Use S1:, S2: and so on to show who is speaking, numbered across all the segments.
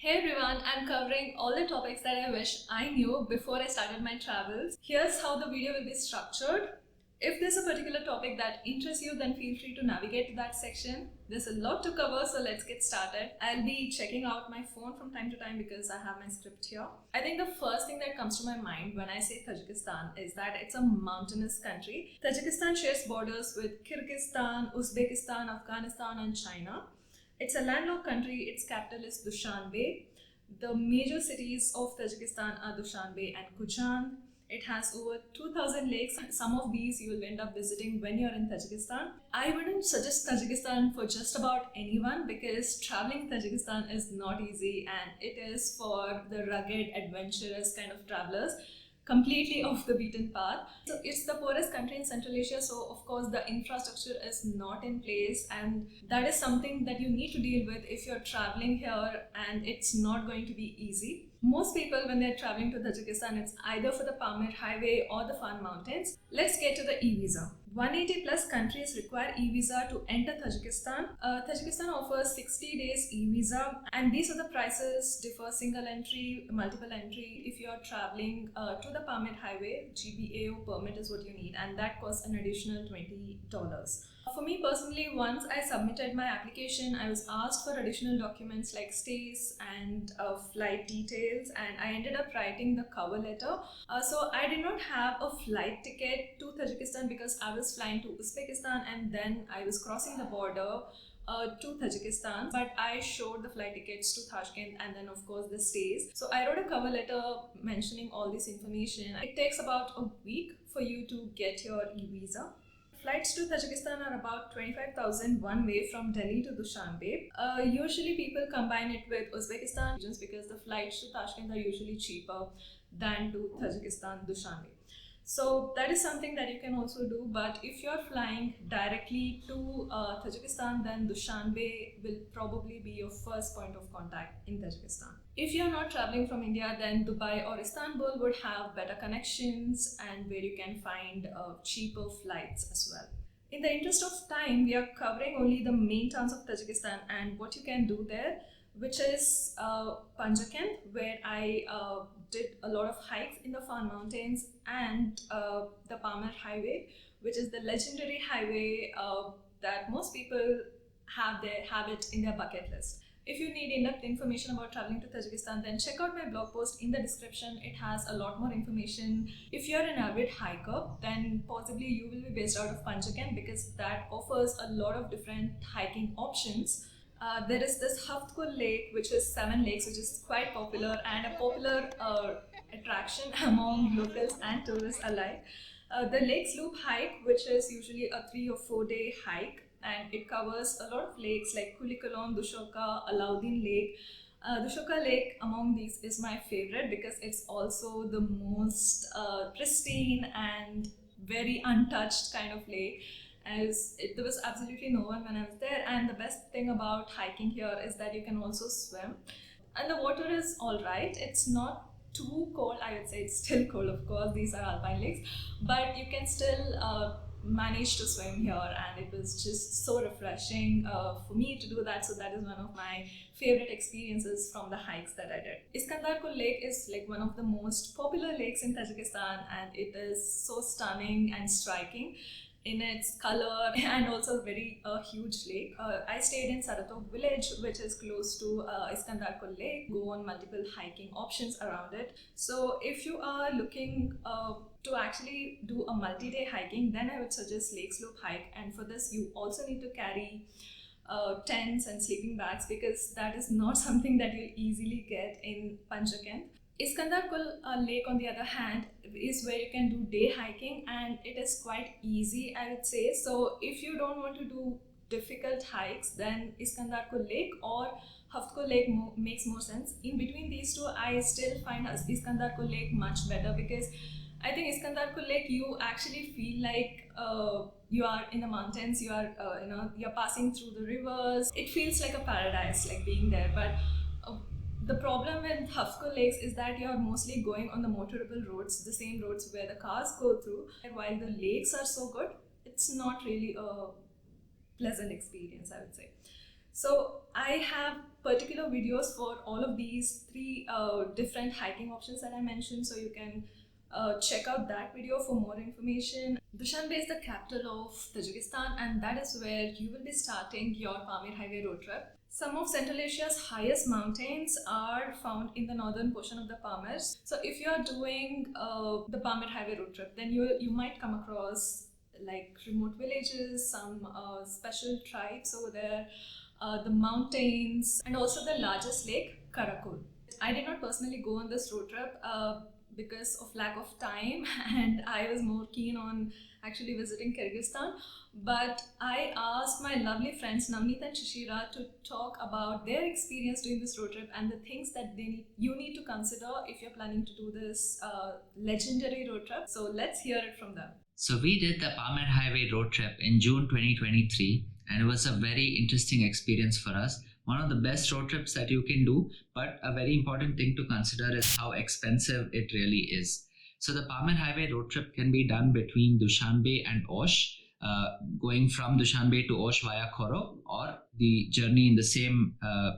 S1: Hey everyone, I'm covering all the topics that I wish I knew before I started my travels. Here's how the video will be structured. If there's a particular topic that interests you, then feel free to navigate to that section. There's a lot to cover, so let's get started. I'll be checking out my phone from time to time because I have my script here. I think the first thing that comes to my mind when I say Tajikistan is that it's a mountainous country. Tajikistan shares borders with Kyrgyzstan, Uzbekistan, Afghanistan, and China. It's a landlocked country. Its capital is Dushanbe. The major cities of Tajikistan are Dushanbe and Kuchan. It has over 2,000 lakes. Some of these you will end up visiting when you're in Tajikistan. I wouldn't suggest Tajikistan for just about anyone because traveling Tajikistan is not easy and it is for the rugged, adventurous kind of travelers, completely off the beaten path. So it's the poorest country in Central Asia, so of course the infrastructure is not in place, and that is something that you need to deal with if you're traveling here, and it's not going to be easy. Most people, when they're traveling to Tajikistan, it's either for the Pamir Highway or the Fan Mountains. Let's get to the e-visa. 180 plus countries require e-visa to enter Tajikistan. Tajikistan offers 60 days e-visa, and these are the prices differ single entry, multiple entry. If you're traveling to the Pamir Highway, GBAO permit is what you need, and that costs an additional $20. For me personally, once I submitted my application, I was asked for additional documents like stays and flight details, and I ended up writing the cover letter. So I did not have a flight ticket to Tajikistan because I was flying to Uzbekistan and then I was crossing the border to Tajikistan, but I showed the flight tickets to Tashkent and then of course the stays. So I wrote a cover letter mentioning all this information. It takes about a week for you to get your e-visa. Flights to Tajikistan are about 25,000 one way from Delhi to Dushanbe. Usually people combine it with Uzbekistan just because the flights to Tashkent are usually cheaper than to Tajikistan, Dushanbe. So that is something that you can also do, but if you're flying directly to Tajikistan, then Dushanbe will probably be your first point of contact in Tajikistan. If you're not traveling from India, then Dubai or Istanbul would have better connections and where you can find cheaper flights as well. In the interest of time, we are covering only the main towns of Tajikistan and what you can do there, which is Panjakent, where I did a lot of hikes in the Fan Mountains, and the Pamir Highway, which is the legendary highway that most people have it in their bucket list. If you need in-depth information about traveling to Tajikistan, then check out my blog post in the description. It has a lot more information. If you're an avid hiker, then possibly you will be based out of Panjakent because that offers a lot of different hiking options. There is this Haftkul Lake, which is 7 lakes, which is quite popular and a popular attraction among locals and tourists alike. The Lake Sloop hike, which is usually a 3 or 4 day hike, and it covers a lot of lakes like Kulikolon, Dushoka, Alauddin Lake. Dushoka Lake among these is my favorite because it's also the most pristine and very untouched kind of lake. There was absolutely no one when I was there, and the best thing about hiking here is that you can also swim, and the water is all right. It's not too cold. I would say it's still cold, of course, these are alpine lakes, but you can still manage to swim here, and it was just so refreshing for me to do that. So that is one of my favorite experiences from the hikes that I did. Iskandarkul Lake is like one of the most popular lakes in Tajikistan, and it is so stunning and striking in its color and also very huge lake. I stayed in Saratoq village, which is close to Iskandarkul Lake. Go on multiple hiking options around it. So if you are looking to actually do a multi-day hiking, then I would suggest Lake Slope hike, and for this you also need to carry tents and sleeping bags because that is not something that you'll easily get in Panjakent. Iskandarkul Lake, on the other hand, is where you can do day hiking, and it is quite easy, I would say. So if you don't want to do difficult hikes, then Iskandarkul Lake or Haftkul Lake makes more sense. In between these two, I still find Iskandarkul Lake much better because I think Iskandarkul Lake, you actually feel like you are in the mountains. You are, you're passing through the rivers. It feels like a paradise, like being there. But the problem with Haftkul Lakes is that you're mostly going on the motorable roads, the same roads where the cars go through. And while the lakes are so good, it's not really a pleasant experience, I would say. So I have particular videos for all of these three different hiking options that I mentioned, so you can check out that video for more information. Dushanbe is the capital of Tajikistan, and that is where you will be starting your Pamir Highway road trip. Some of Central Asia's highest mountains are found in the northern portion of the Pamir. So if you are doing the Pamir Highway road trip, then you might come across like remote villages, some special tribes over there, the mountains, and also the largest lake, Karakul. I did not personally go on this road trip because of lack of time, and I was more keen on actually visiting Kyrgyzstan. But I asked my lovely friends Navneet and Shishira to talk about their experience doing this road trip and the things that you need to consider if you're planning to do this legendary road trip. So let's hear it from them.
S2: So we did the Pamir Highway road trip in June 2023, and it was a very interesting experience for us. One of the best road trips that you can do, but a very important thing to consider is how expensive it really is. So the Pamir Highway road trip can be done between Dushanbe and Osh, going from Dushanbe to Osh via Khorog, or the journey in the same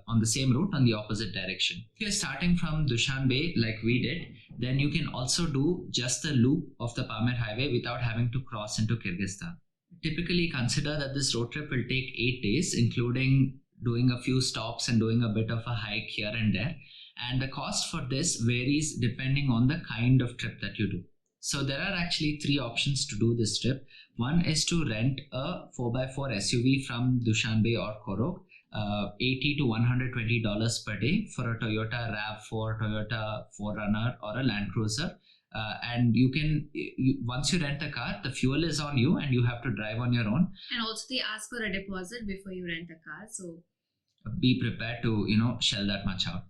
S2: on the same route on the opposite direction. If you're starting from Dushanbe like we did, then you can also do just the loop of the Pamir Highway without having to cross into Kyrgyzstan. Typically consider that this road trip will take 8 days, including doing a few stops and doing a bit of a hike here and there. And the cost for this varies depending on the kind of trip that you do. So there are actually 3 options to do this trip. One is to rent a 4x4 SUV from Dushanbe or Khorog, $80 to $120 per day for a Toyota RAV4, Toyota 4Runner, or a Land Cruiser. And once you rent a car, the fuel is on you and you have to drive on your own.
S3: And also they ask for a deposit before you rent a car. So
S2: be prepared to, shell that much out.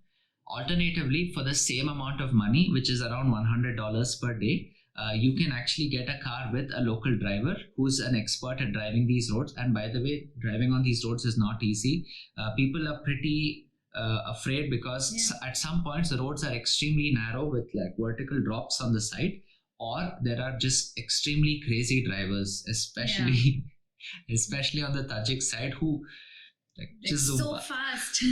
S2: Alternatively, for the same amount of money, which is around $100 per day, you can actually get a car with a local driver who's an expert at driving these roads. And by the way, driving on these roads is not easy. People are pretty afraid because at some points the roads are extremely narrow with like vertical drops on the side, or there are just extremely crazy drivers, especially on the Tajik side, who
S3: just so fast.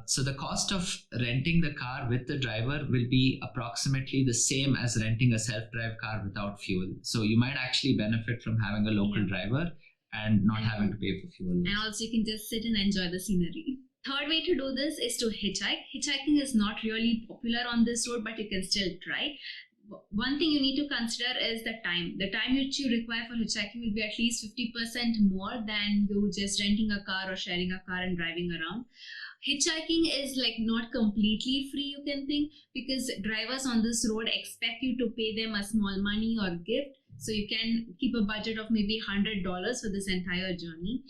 S2: So the cost of renting the car with the driver will be approximately the same as renting a self-drive car without fuel. So you might actually benefit from having a local driver and not having to pay for fuel.
S3: And also you can just sit and enjoy the scenery. Third way to do this is to hitchhike. Hitchhiking is not really popular on this road, but you can still try. One thing you need to consider is the time. The time which you require for hitchhiking will be at least 50% more than you just renting a car or sharing a car and driving around. Hitchhiking is like not completely free, you can think, because drivers on this road expect you to pay them a small money or gift. So you can keep a budget of maybe $100 for this entire journey.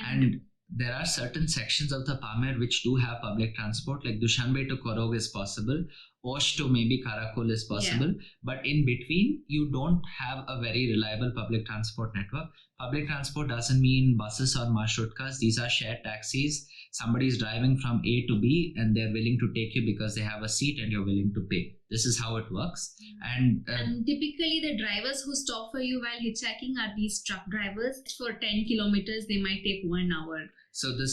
S2: And there are certain sections of the Pamir which do have public transport, like Dushanbe to Khorog is possible, Osh to maybe Karakul is possible, but in between you don't have a very reliable public transport network. Public transport doesn't mean buses or marshrutkas. These are shared taxis. Somebody is driving from A to B and they're willing to take you because they have a seat and you're willing to pay. This is how it works. And
S3: typically the drivers who stop for you while hitchhiking are these truck drivers. For 10 kilometers, they might take 1 hour.
S2: So the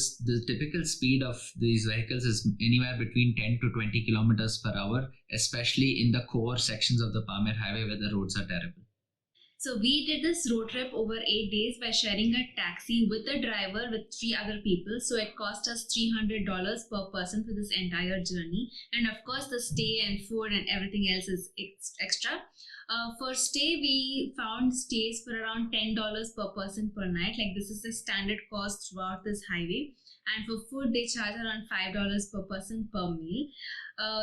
S2: typical speed of these vehicles is anywhere between 10 to 20 kilometers per hour, especially in the core sections of the Pamir Highway where the roads are terrible.
S3: So we did this road trip over 8 days by sharing a taxi with a driver with 3 other people. So it cost us $300 per person for this entire journey. And of course the stay and food and everything else is extra. For stay, we found stays for around $10 per person per night. Like this is the standard cost throughout this highway. And for food, they charge around $5 per person per meal.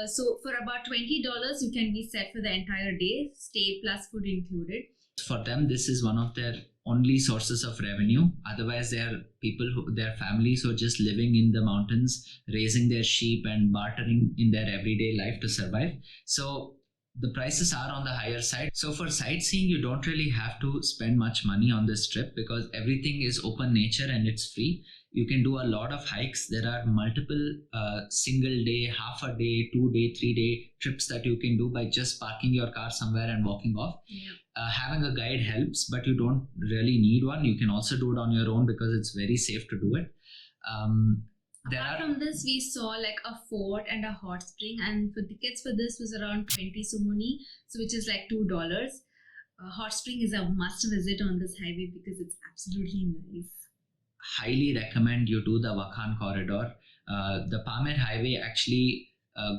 S3: So for about $20, you can be set for the entire day, stay plus food included.
S2: For them, this is one of their only sources of revenue. Otherwise, they are their families who are just living in the mountains, raising their sheep and bartering in their everyday life to survive. So the prices are on the higher side. So for sightseeing, you don't really have to spend much money on this trip because everything is open nature and it's free. You can do a lot of hikes. There are multiple single day, half a day, 2 day, 3 day trips that you can do by just parking your car somewhere and walking off. Having a guide helps, but you don't really need one. You can also do it on your own because it's very safe to do it. There
S3: Apart
S2: are
S3: from this, we saw like a fort and a hot spring, and for tickets for this was around 20 sumoni, so which is like $2. Hot spring is a must visit on this highway because it's absolutely nice.
S2: highly recommend you do the Wakhan corridor. The Pamer highway actually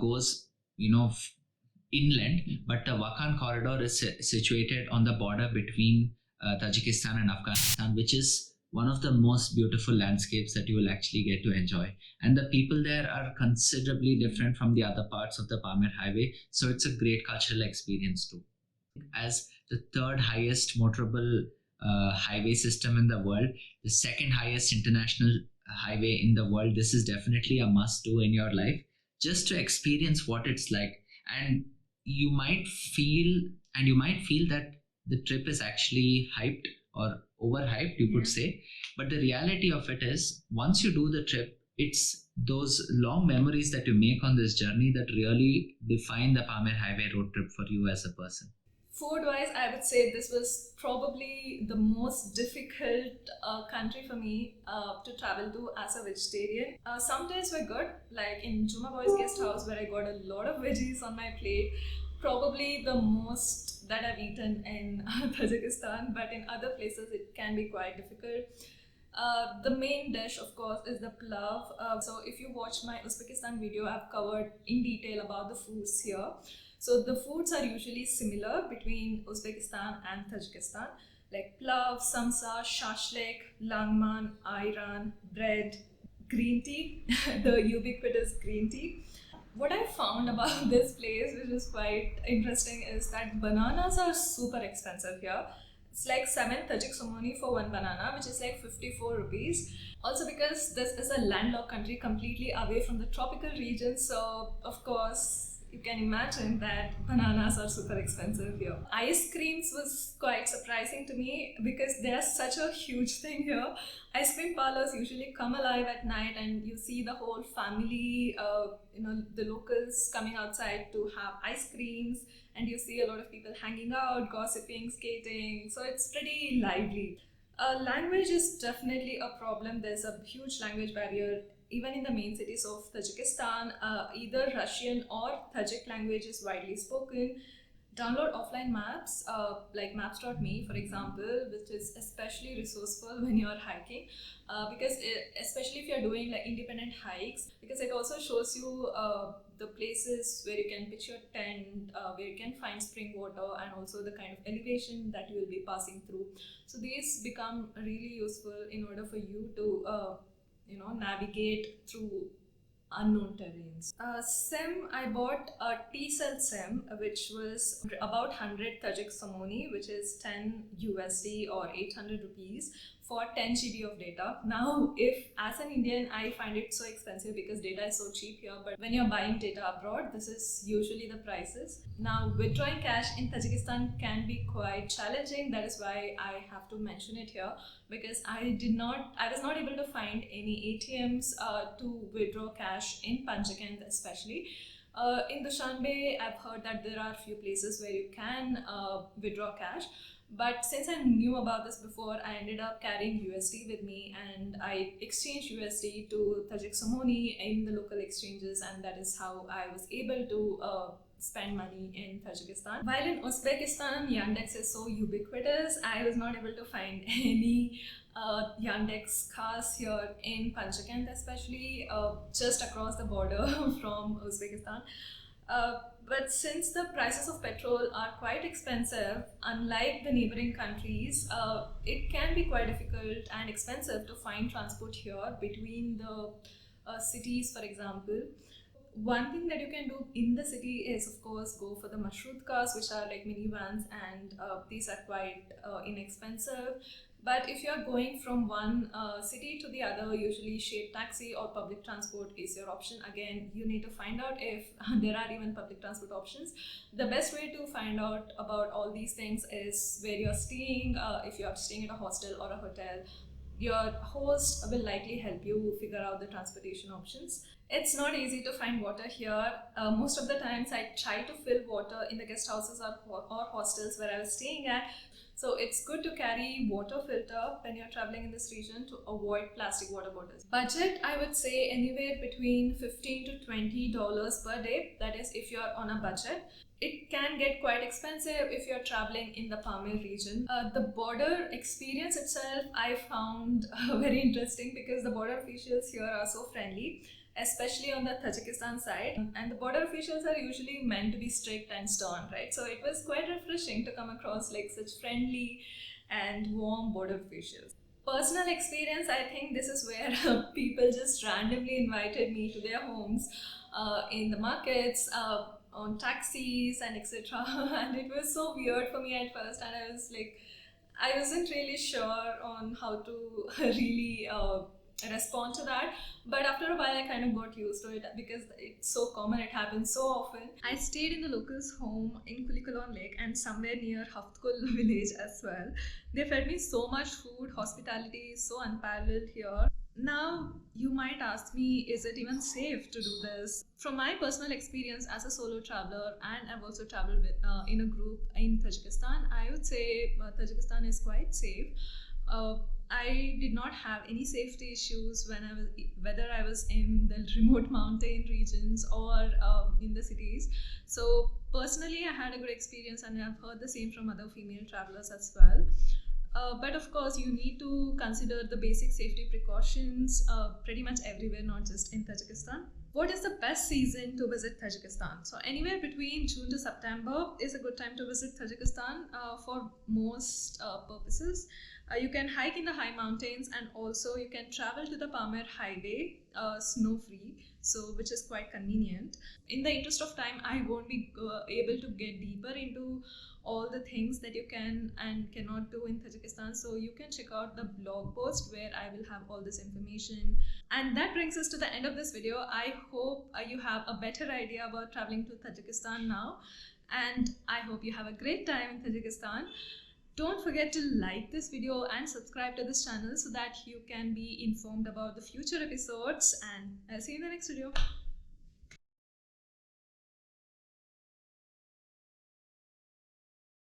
S2: goes, inland, but the Wakhan corridor is situated on the border between Tajikistan and Afghanistan, which is one of the most beautiful landscapes that you will actually get to enjoy. And the people there are considerably different from the other parts of the Pamer highway, so it's a great cultural experience too. As the third highest motorable highway system in the world, the second highest international highway in the world, this is definitely a must do in your life just to experience what it's like. And you might feel that the trip is actually hyped or overhyped, you could say, but the reality of it is once you do the trip, it's those long memories that you make on this journey that really define the Pamer highway road trip for you as a person.
S1: Food wise, I would say this was probably the most difficult country for me to travel to as a vegetarian. Some days were good, like in Juma Boy's guest house where I got a lot of veggies on my plate. Probably the most that I've eaten in Tajikistan, but in other places it can be quite difficult. The main dish, of course, is the pulav. So if you watch my Uzbekistan video, I've covered in detail about the foods here. So the foods are usually similar between Uzbekistan and Tajikistan, like pulav, samsa, shashlik, langman, ayran, bread, green tea, the ubiquitous green tea. What I found about this place, which is quite interesting, is that bananas are super expensive here. It's like 7 Tajik somoni for one banana, which is like 54 rupees. Also, because this is a landlocked country completely away from the tropical region, so of course you can imagine that bananas are super expensive here. Ice creams was quite surprising to me because they are such a huge thing here. Ice cream parlors usually come alive at night, and you see the whole family, the locals coming outside to have ice creams, and you see a lot of people hanging out, gossiping, skating. So it's pretty lively. Language is definitely a problem. There's a huge language barrier even in the main cities of Tajikistan. Either Russian or Tajik language is widely spoken. Download offline maps like maps.me, for example, which is especially resourceful when you're hiking, because especially if you're doing like independent hikes, because it also shows you the places where you can pitch your tent, where you can find spring water, and also the kind of elevation that you will be passing through. So these become really useful in order for you to navigate through unknown terrains. SIM, I bought a T-cell SIM, which was about 100 Tajik somoni, which is 10 USD or 800 rupees for 10 GB of data. Now, if as an Indian, I find it so expensive because data is so cheap here, but when you're buying data abroad, this is usually the prices. Now, withdrawing cash in Tajikistan can be quite challenging. That is why I have to mention it here, because I was not able to find any ATMs to withdraw cash in Panjakent especially. In Dushanbe, I've heard that there are a few places where you can withdraw cash. But since I knew about this before, I ended up carrying USD with me, and I exchanged USD to Tajik somoni in the local exchanges, and that is how I was able to spend money in Tajikistan. While in Uzbekistan, Yandex is so ubiquitous, I was not able to find any Yandex cars here in Panjakent, especially just across the border from Uzbekistan. But since the prices of petrol are quite expensive, unlike the neighboring countries, it can be quite difficult and expensive to find transport here between the cities, for example. One thing that you can do in the city is, of course, go for the mashroot cars, which are like minivans, and these are quite inexpensive. But if you're going from one city to the other, usually shared taxi or public transport is your option. Again, you need to find out if there are even public transport options. The best way to find out about all these things is where you're staying. If you're staying at a hostel or a hotel, your host will likely help you figure out the transportation options. It's not easy to find water here. Most of the times I try to fill water in the guest houses or hostels where I was staying at. So it's good to carry water filter when you're traveling in this region to avoid plastic water bottles. Budget, I would say anywhere between $15 to $20 per day. That is if you're on a budget. It can get quite expensive if you're traveling in the Pamir region. The border experience itself I found very interesting because the border officials here are so friendly, especially on the Tajikistan side. And the border officials are usually meant to be strict and stern, right? So it was quite refreshing to come across like such friendly and warm border officials. Personal experience, I think this is where people just randomly invited me to their homes in the markets, on taxis and etc. And it was so weird for me at first, and I was like, I wasn't really sure on how to really respond to that. But after a while, I kind of got used to it because it's so common, it happens so often. I stayed in the locals' home in Kulikulon Lake and somewhere near Haftkul village as well. They fed me so much food, hospitality is so unparalleled here. Now, you might ask me, is it even safe to do this? From my personal experience as a solo traveler, and I've also traveled in a group in Tajikistan, I would say Tajikistan is quite safe. I did not have any safety issues when I was, whether I was in the remote mountain regions or in the cities. So personally, I had a good experience, and I've heard the same from other female travelers as well. But of course, you need to consider the basic safety precautions pretty much everywhere, not just in Tajikistan. What is the best season to visit Tajikistan? So anywhere between June to September is a good time to visit Tajikistan for most purposes. You can hike in the high mountains, and also you can travel to the Pamir highway snow-free, so which is quite convenient. In the interest of time, I won't be able to get deeper into all the things that you can and cannot do in Tajikistan. So you can check out the blog post where I will have all this information. And that brings us to the end of this video. I hope you have a better idea about traveling to Tajikistan now. And I hope you have a great time in Tajikistan. Don't forget to like this video and subscribe to this channel so that you can be informed about the future episodes. And I'll see you in the next video.